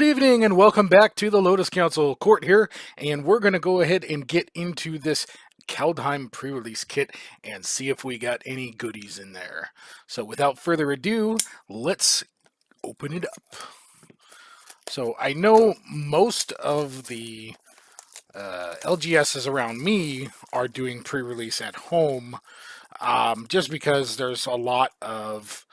Good evening and welcome back to the Lotus Council. Koert here, and we're going to go ahead and get into this Kaldheim pre-release kit and see if we got any goodies in there. So without further ado, let's open it up. So I know most of the LGSs around me are doing pre-release at home, just because there's a lot of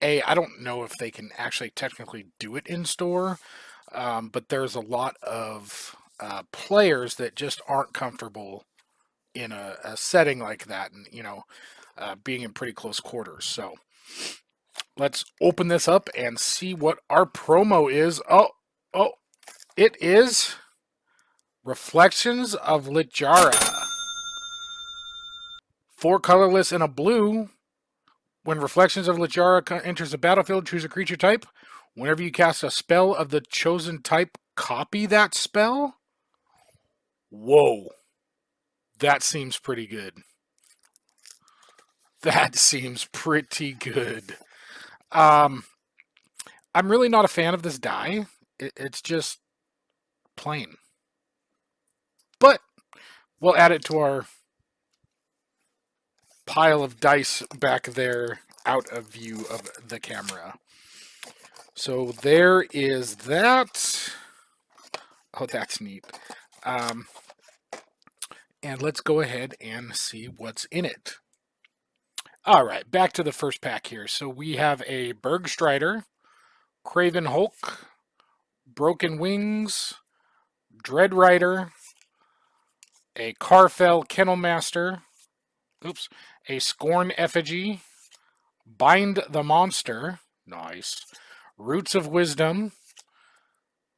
I don't know if they can actually technically do it in store, but there's a lot of players that just aren't comfortable in a setting like that, and being in pretty close quarters. So let's open this up and see what our promo is. Oh, it is Reflections of Littjara. 4 colorless and a blue. When Reflections of Littjara enters the battlefield, choose a creature type. Whenever you cast a spell of the chosen type, copy that spell. Whoa. That seems pretty good. That seems pretty good. I'm really not a fan of this die. It's just plain. But we'll add it to our pile of dice back there out of view of the camera. So there is that. Oh, that's neat. And let's go ahead and see what's in it. All right, back to the first pack here. So we have a Bergstrider, Craven Hulk, Broken Wings, Dread Rider, a Carfell Kennelmaster, a Scorn Effigy, Bind the Monster, nice, Roots of Wisdom,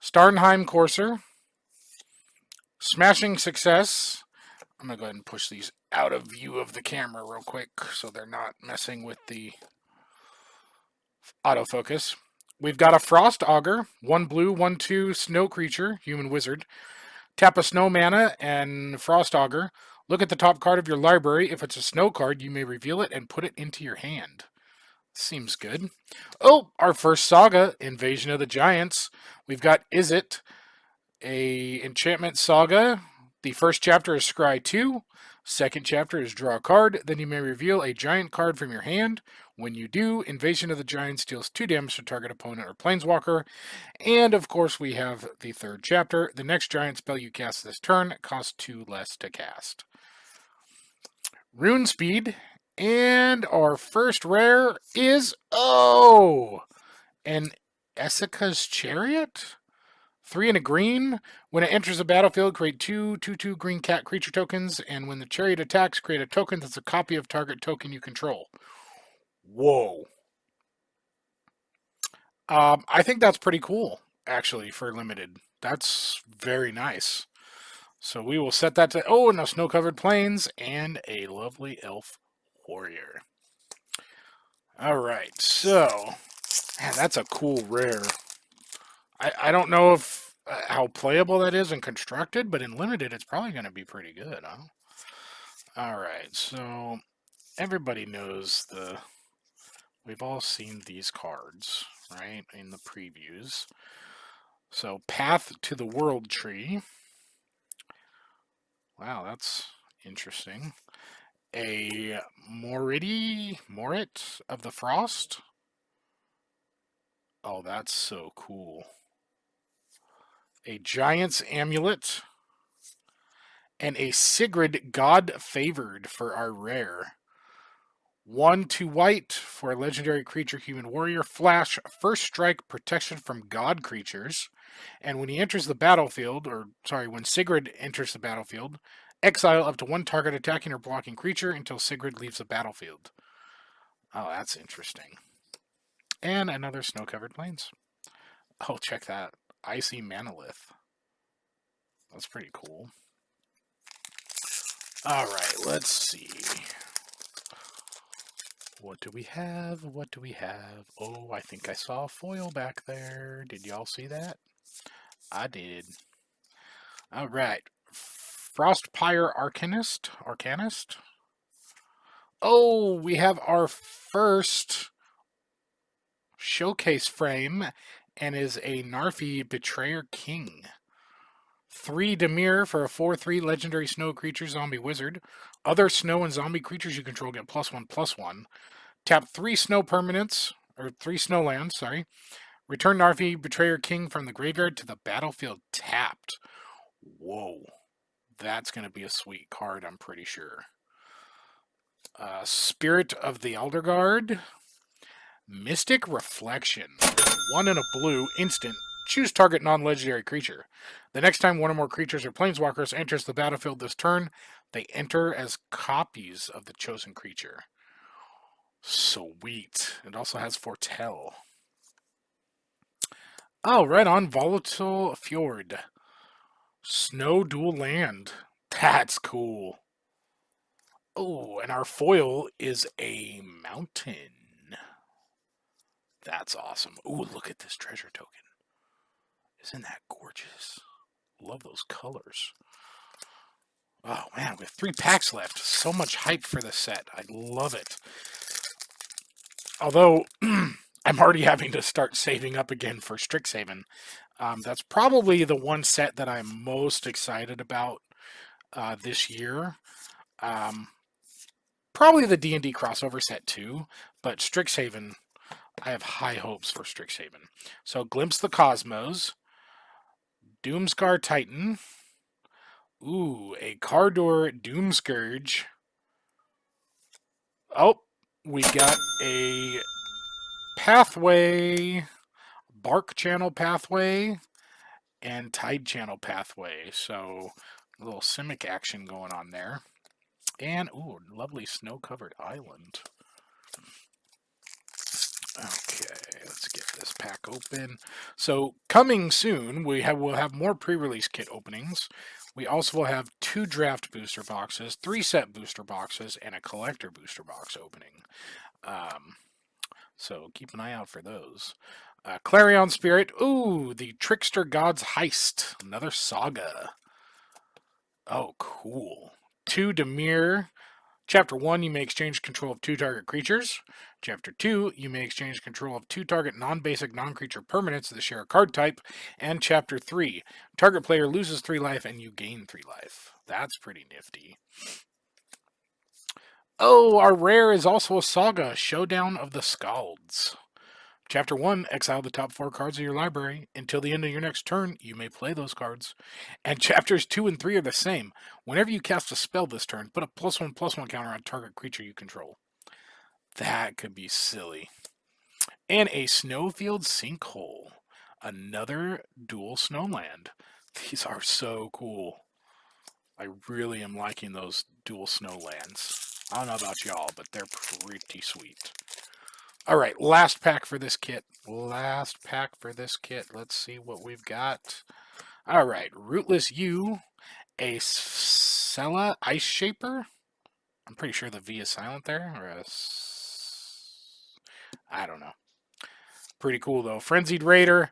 Starnheim Courser, Smashing Success. I'm going to go ahead and push these out of view of the camera real quick so they're not messing with the autofocus. We've got a Frost Augur, 1 blue, 1/2 snow creature, human wizard. Tap a snow mana and Frost Augur. Look at the top card of your library. If it's a snow card, you may reveal it and put it into your hand. Seems good. Oh, our first saga, Invasion of the Giants. We've got Izzet, a enchantment saga. The first chapter is Scry 2. Second chapter is Draw a Card. Then you may reveal a giant card from your hand. When you do, Invasion of the Giants deals 2 damage to target opponent or planeswalker. And of course, we have the third chapter. The next giant spell you cast this turn costs 2 less to cast. Rune Speed. And our first rare is, an Essica's Chariot? 3 and a green. When it enters the battlefield, create 2/2/2 green cat creature tokens, and when the chariot attacks, create a token that's a copy of target token you control. Whoa. I think that's pretty cool, actually, for limited. That's very nice. So we will set that to... Oh, and a snow-covered plains, and a lovely elf warrior. All right, so... Man, that's a cool rare. I don't know if how playable that is and constructed, but in limited, it's probably going to be pretty good, huh? All right, so everybody knows we've all seen these cards, right, in the previews. So Path to the World Tree. Wow, that's interesting. A Morit of the Frost. Oh, that's so cool. A Giant's Amulet, and a Sigrid God Favored for our rare. 1/2 white for a legendary creature, human warrior. Flash, first strike, protection from god creatures. And when he enters the battlefield, when Sigrid enters the battlefield, exile up to 1 target attacking or blocking creature until Sigrid leaves the battlefield. Oh, that's interesting. And another snow-covered plains. Oh, check that. Icy Manalith. That's pretty cool. All right, let's see. What do we have? What do we have? Oh, I think I saw a foil back there. Did y'all see that? I did. All right. Frostpire Arcanist. Oh, we have our first showcase frame, and is a Narfi Betrayer King. 3 Demir for a 4/3 legendary snow creature zombie wizard. Other snow and zombie creatures you control get +1/+1. Tap 3 snow permanents, or 3 snow lands, sorry. Return Narfi Betrayer King from the graveyard to the battlefield tapped. Whoa. That's going to be a sweet card, I'm pretty sure. Spirit of the Elder Guard. Mystic Reflection. 1 and a blue, instant. Choose target non-legendary creature. The next time one or more creatures or planeswalkers enters the battlefield this turn, they enter as copies of the chosen creature. Sweet. It also has Foretell. Oh, right on. Volatile Fjord. Snow dual land. That's cool. Oh, and our foil is a mountain. That's awesome. Ooh, look at this treasure token. Isn't that gorgeous? Love those colors. Oh, man, we have 3 packs left. So much hype for this set. I love it. Although, I'm already having to start saving up again for Strixhaven. That's probably the one set that I'm most excited about this year. Probably the D&D crossover set too, but Strixhaven, I have high hopes for Strixhaven. So, Glimpse the Cosmos, Doomscar Titan, ooh, a Cardor Doomscourge. Oh, we got a Pathway, Bark Channel Pathway, and Tide Channel Pathway. So, a little Simic action going on there. And, ooh, lovely snow-covered island. Okay, let's get this pack open. So, coming soon, we'll have more pre-release kit openings. We also will have 2 draft booster boxes, 3 set booster boxes, and a collector booster box opening. So, keep an eye out for those. Clarion Spirit. Ooh, the Trickster God's Heist. Another saga. Oh, cool. 2 Demir. Chapter 1, you may exchange control of 2 target creatures. Chapter 2, you may exchange control of 2 target non-basic non-creature permanents that share a card type. And Chapter 3, target player loses 3 life and you gain 3 life. That's pretty nifty. Oh, our rare is also a saga, Showdown of the Scalds. Chapter 1, exile the top 4 cards of your library. Until the end of your next turn, you may play those cards. And chapters 2 and 3 are the same. Whenever you cast a spell this turn, put a +1/+1 counter on target creature you control. That could be silly. And a Snowfield Sinkhole. Another dual snowland. These are so cool. I really am liking those dual snowlands. I don't know about y'all, but they're pretty sweet. All right, last pack for this kit. Let's see what we've got. All right, Rootless U, a Sella Ice Shaper. I'm pretty sure the V is silent there. Or I don't know. Pretty cool, though. Frenzied Raider,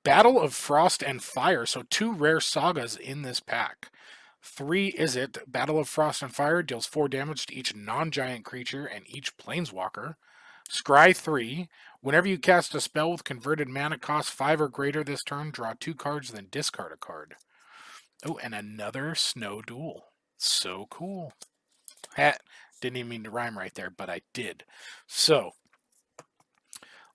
Battle of Frost and Fire. So 2 rare sagas in this pack. 3 is it. Battle of Frost and Fire deals 4 damage to each non-giant creature and each planeswalker. Scry 3. Whenever you cast a spell with converted mana cost 5 or greater this turn, draw 2 cards, then discard a card. Oh, and another Snow Duel. So cool. Didn't even mean to rhyme right there, but I did. So,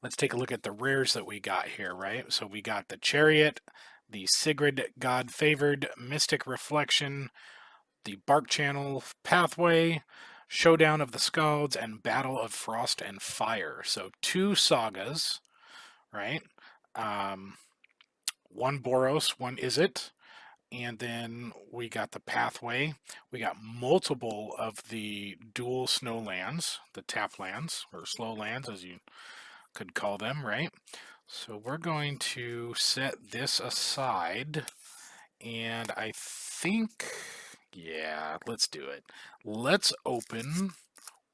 let's take a look at the rares that we got here, right? So we got the Chariot, the Sigrid God-Favored, Mystic Reflection, the Bark Channel Pathway, Showdown of the Scalds, and Battle of Frost and Fire. So 2 sagas, right? 1 Boros, 1 Izzet, and then we got the Pathway. We got multiple of the dual snow lands, the tap lands, or slow lands as you could call them, right? So we're going to set this aside, and I think, yeah, let's do it. Let's open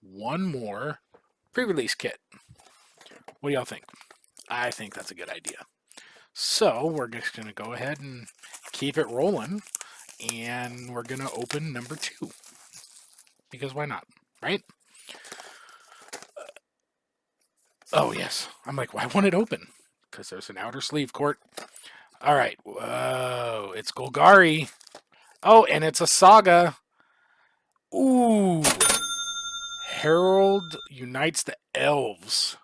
one more pre-release kit. What do y'all think? I think that's a good idea. So we're just going to go ahead and keep it rolling, and we're going to open number 2. Because why not, right? Oh, yes. I'm like, why won't it open? because there's an outer sleeve, Koert. All right. Whoa, it's Golgari. Oh, and it's a saga. Ooh. Herald unites the elves.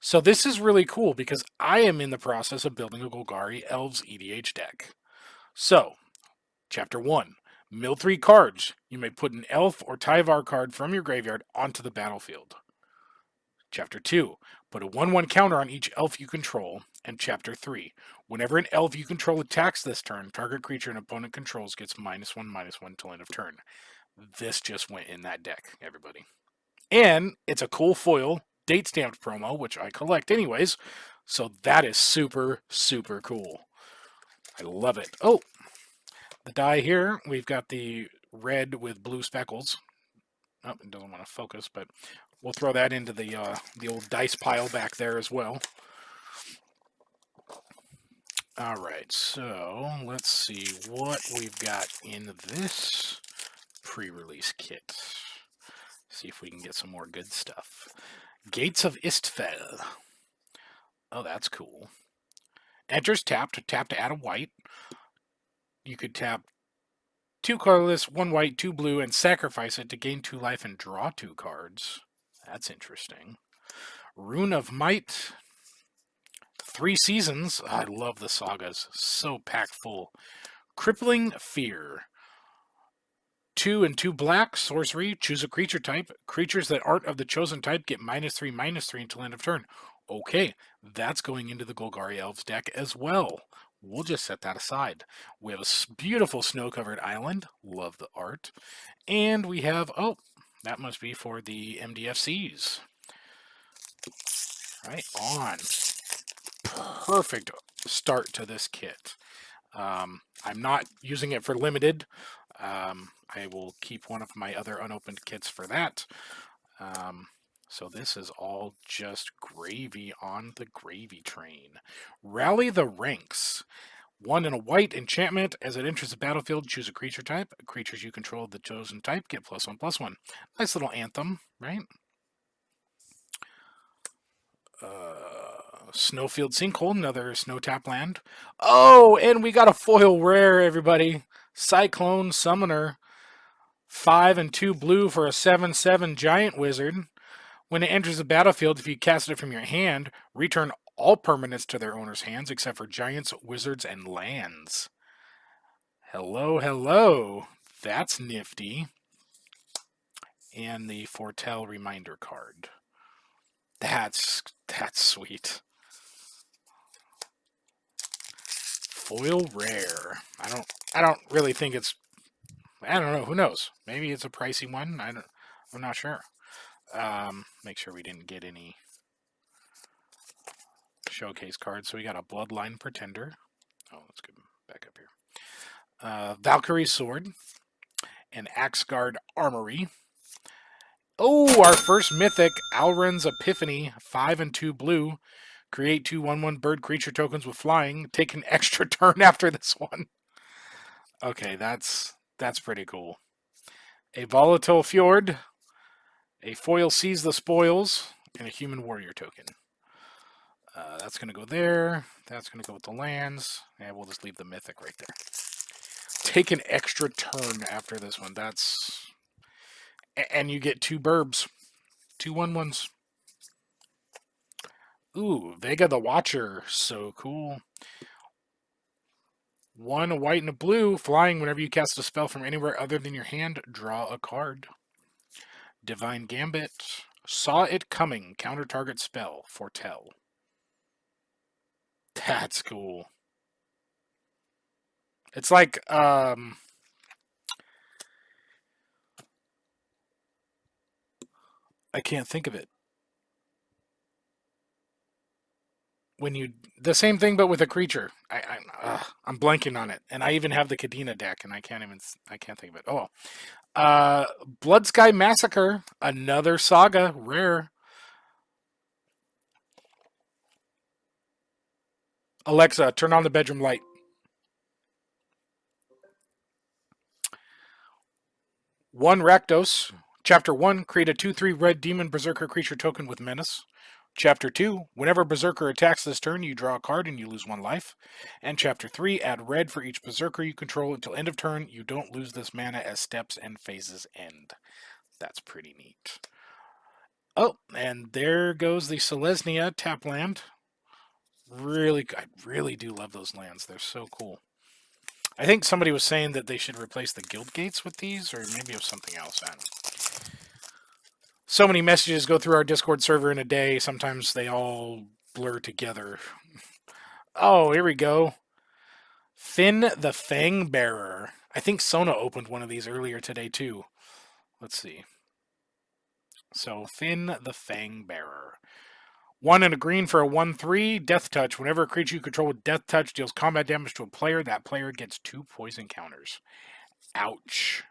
So this is really cool because I am in the process of building a Golgari Elves EDH deck. So, Chapter 1. Mill 3 cards. You may put an elf or Tyvar card from your graveyard onto the battlefield. Chapter 2. Put a 1/1 counter on each elf you control. And Chapter 3. Whenever an elf you control attacks this turn, target creature an opponent controls gets -1/-1 till end of turn. This just went in that deck, everybody. And it's a cool foil, date stamped promo, which I collect anyways. So that is super, super cool. I love it. Oh, the die here, we've got the red with blue speckles. Oh, it doesn't want to focus, but we'll throw that into the old dice pile back there as well. All right, so let's see what we've got in this pre-release kit. See if we can get some more good stuff. Gates of Istfell. Oh, that's cool. Enters tapped to add a white. You could tap 2 colorless, 1 white, 2 blue, and sacrifice it to gain 2 life and draw 2 cards. That's interesting. Rune of Might. 3 seasons. I love the sagas. So packed full. Crippling Fear. 2 and 2 black, sorcery, choose a creature type. Creatures that aren't of the chosen type get -3/-3 until end of turn. Okay, that's going into the Golgari Elves deck as well. We'll just set that aside. We have a beautiful snow-covered island. Love the art. And we have, oh, that must be for the MDFCs. Right on. Perfect start to this kit. I'm not using it for limited. I will keep one of my other unopened kits for that. So this is all just gravy on the gravy train. Rally the Ranks. 1 and a white enchantment. As it enters the battlefield, choose a creature type. Creatures you control of the chosen type get +1/+1. Nice little anthem, right? Snowfield Sinkhole, another snow tap land. Oh, and we got a foil rare, everybody. Cyclone Summoner. 5 and 2 blue for a 7/7 giant wizard. When it enters the battlefield, if you cast it from your hand, return all permanents to their owner's hands except for giants, wizards, and lands. Hello, hello. That's nifty. And the Foretell Reminder card. That's sweet. Foil rare. I don't really think it's, I don't know, who knows? Maybe it's a pricey one. I'm not sure. Make sure we didn't get any showcase cards. So we got a Bloodline Pretender. Oh, let's get back up here. Valkyrie Sword. And Axgard Armory. Oh, our first mythic, Alren's Epiphany. 5 and 2 blue. Create 2 1/1 bird creature tokens with flying. Take an extra turn after this one. Okay, that's pretty cool. A Volatile Fjord. A foil Seize the Spoils. And a Human Warrior token. That's going to go there. That's going to go with the lands. And we'll just leave the mythic right there. Take an extra turn after this one. That's... And you get 2 burbs. 2 1/1s. Ooh, Vega the Watcher. So cool. 1, a white and a blue. Flying whenever you cast a spell from anywhere other than your hand, draw a card. Divine Gambit. Saw it coming. Counter target spell. Foretell. That's cool. It's like, I can't think of it. When you, the same thing but with a creature. I'm blanking on it, and I even have the Kadena deck, and I can't think of it. Oh, Blood Sky Massacre, another saga, rare. Alexa, turn on the bedroom light. One Rakdos. Chapter 1, create a 2/3 red demon berserker creature token with menace. Chapter 2, whenever Berserker attacks this turn, you draw a card and you lose 1 life. And Chapter 3, add red for each Berserker you control until end of turn. You don't lose this mana as steps and phases end. That's pretty neat. Oh, and there goes the Selesnya tap land. I really do love those lands. They're so cool. I think somebody was saying that they should replace the guild gates with these, or maybe it was something else. I don't know. So many messages go through our Discord server in a day. Sometimes they all blur together. Oh, here we go. Finn the Fang Bearer. I think Sona opened one of these earlier today, too. Let's see. So, Finn the Fang Bearer. 1 and a green for a 1/3. Death Touch. Whenever a creature you control with Death Touch deals combat damage to a player, that player gets 2 poison counters. Ouch.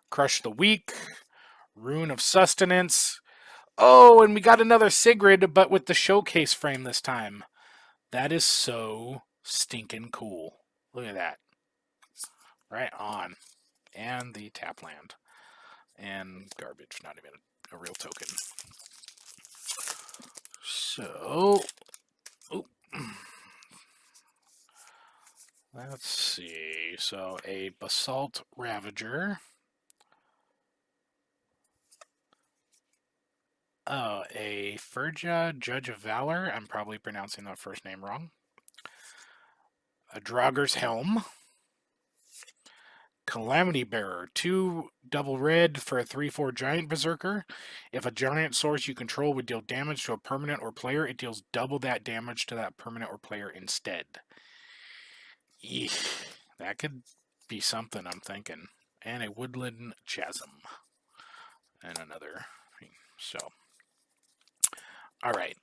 Crush the Weak. Rune of Sustenance. Oh, and we got another Sigrid, but with the showcase frame this time. That is so stinking cool. Look at that. Right on. And the tap land. And garbage, not even a real token. So, let's see. So, a Basalt Ravager. Oh, a Ferja Judge of Valor. I'm probably pronouncing that first name wrong. A Draugr's Helm. Calamity Bearer. 2 double red for a 3/4 Giant Berserker. If a giant source you control would deal damage to a permanent or player, it deals double that damage to that permanent or player instead. Eek, that could be something, I'm thinking. And a Woodland Chasm. And another thing. So, alright.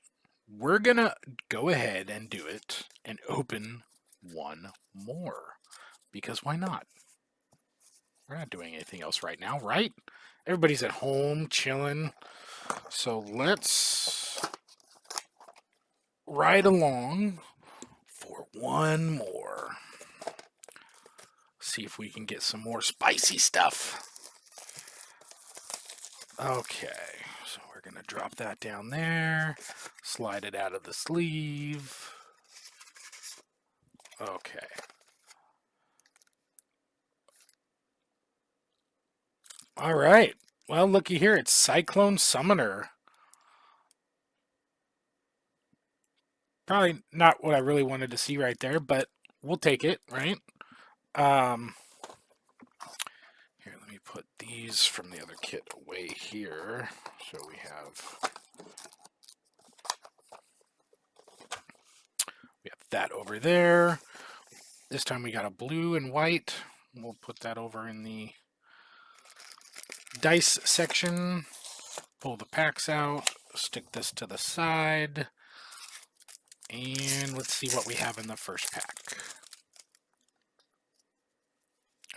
We're gonna go ahead and do it and open one more. Because why not? We're not doing anything else right now, right? Everybody's at home, chilling. So let's ride along for one more. See if we can get some more spicy stuff. Okay, so we're going to drop that down there. Slide it out of the sleeve. Okay. All right. Well, looky here. It's Cyclone Summoner. Probably not what I really wanted to see right there, but we'll take it, right? Here, let me put these from the other kit away here. So we have that over there. This time we got a blue and white. We'll put that over in the dice section. Pull the packs out. Stick this to the side. And let's see what we have in the first pack.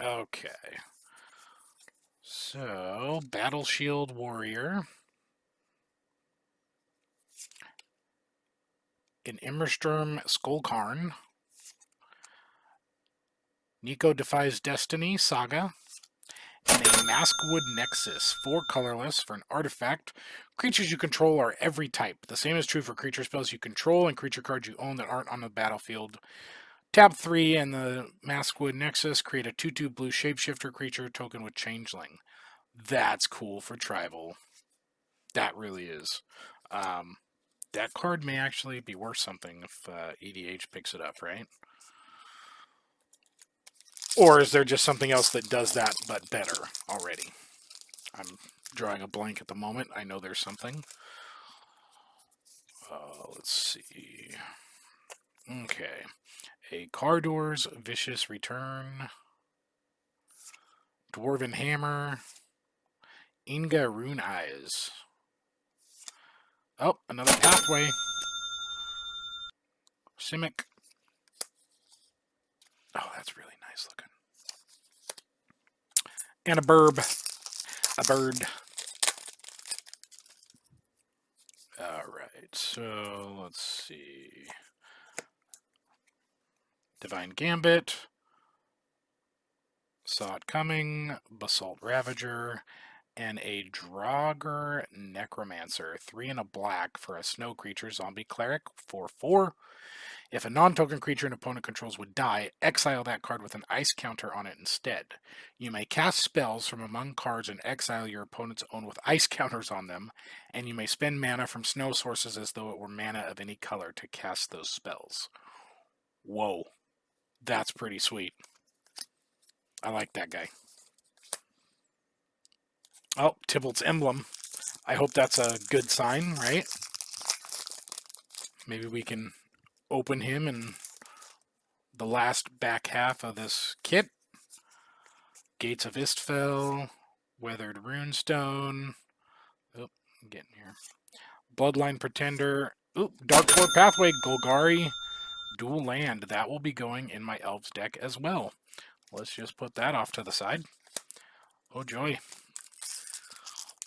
Okay. So, Battle Shield Warrior. An Immersturm Skullkarn. Nico Defies Destiny Saga. And a Maskwood Nexus, 4 colorless for an artifact. Creatures you control are every type. The same is true for creature spells you control and creature cards you own that aren't on the battlefield. Tap 3 and the Maskwood Nexus create a 2/2 blue shapeshifter creature token with Changeling. That's cool for tribal. That really is. That card may actually be worth something if EDH picks it up, right? Or is there just something else that does that but better already? I'm drawing a blank at the moment. I know there's something. Let's see. Okay. A Cardor's Vicious Return. Dwarven Hammer. Inga Rune Eyes. Oh, another Pathway. Simic. Oh, that's really nice looking. And a burb. A bird. Alright, so let's see. Divine Gambit. Saw It Coming. Basalt Ravager. and a Draugr Necromancer. 3 and a black for a snow creature zombie cleric, 4/4. If a non-token creature an opponent controls would die, exile that card with an ice counter on it instead. You may cast spells from among cards and exile your opponent's own with ice counters on them, and you may spend mana from snow sources as though it were mana of any color to cast those spells. Whoa, that's pretty sweet. I like that guy. Oh, Tybalt's Emblem. I hope that's a good sign, right? Maybe we can open him in the last back half of this kit. Gates of Istfell, Weathered Runestone. Oh, I'm getting here. Bloodline Pretender. Oop, Darkcore Pathway, Golgari, Dual Land. That will be going in my Elves deck as well. Let's just put that off to the side. Oh, joy.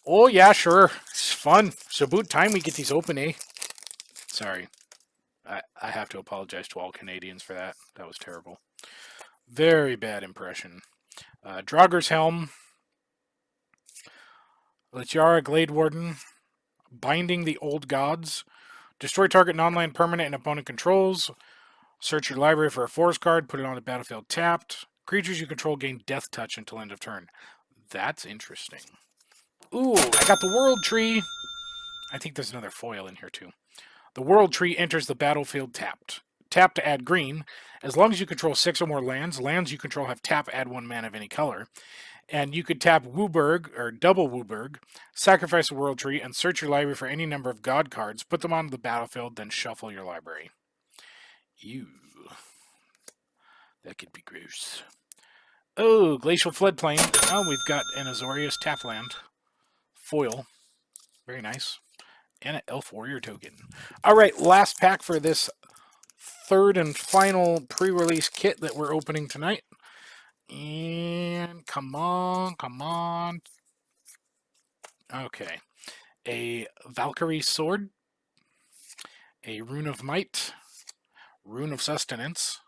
Oh, yeah, sure. It's fun. It's about time we get these open, eh? Sorry. I have to apologize to all Canadians for that. That was terrible. Very bad impression. Draugr's Helm. Lichara Glade Warden. Binding the Old Gods. Destroy target non-land permanent and opponent controls. Search your library for a forest card. Put it on the battlefield tapped. Creatures you control gain Death Touch until end of turn. That's interesting. Ooh, I got the World Tree. I think there's another foil in here too. The World Tree enters the battlefield tapped. Tap to add green. As long as you control 6 or more lands, lands you control have tap, add 1 mana of any color. And you could tap Wooburg, or double Wooburg, sacrifice a World Tree, and search your library for any number of God cards, put them onto the battlefield, then shuffle your library. Ew. That could be gross. Oh, Glacial Floodplain. Oh, we've got an Azorius Tapland. Foil. Very nice. And an Elf Warrior token. Alright, last pack for this third and final pre-release kit that we're opening tonight. And come on. Okay. A Valkyrie Sword. A Rune of Might. Rune of Sustenance.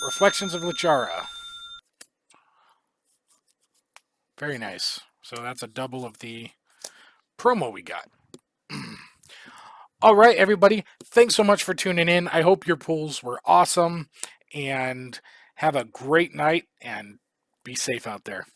Reflections of Lichara. Very nice. So that's a double of the promo we got. All right, everybody. Thanks so much for tuning in. I hope your pulls were awesome. And have a great night and be safe out there.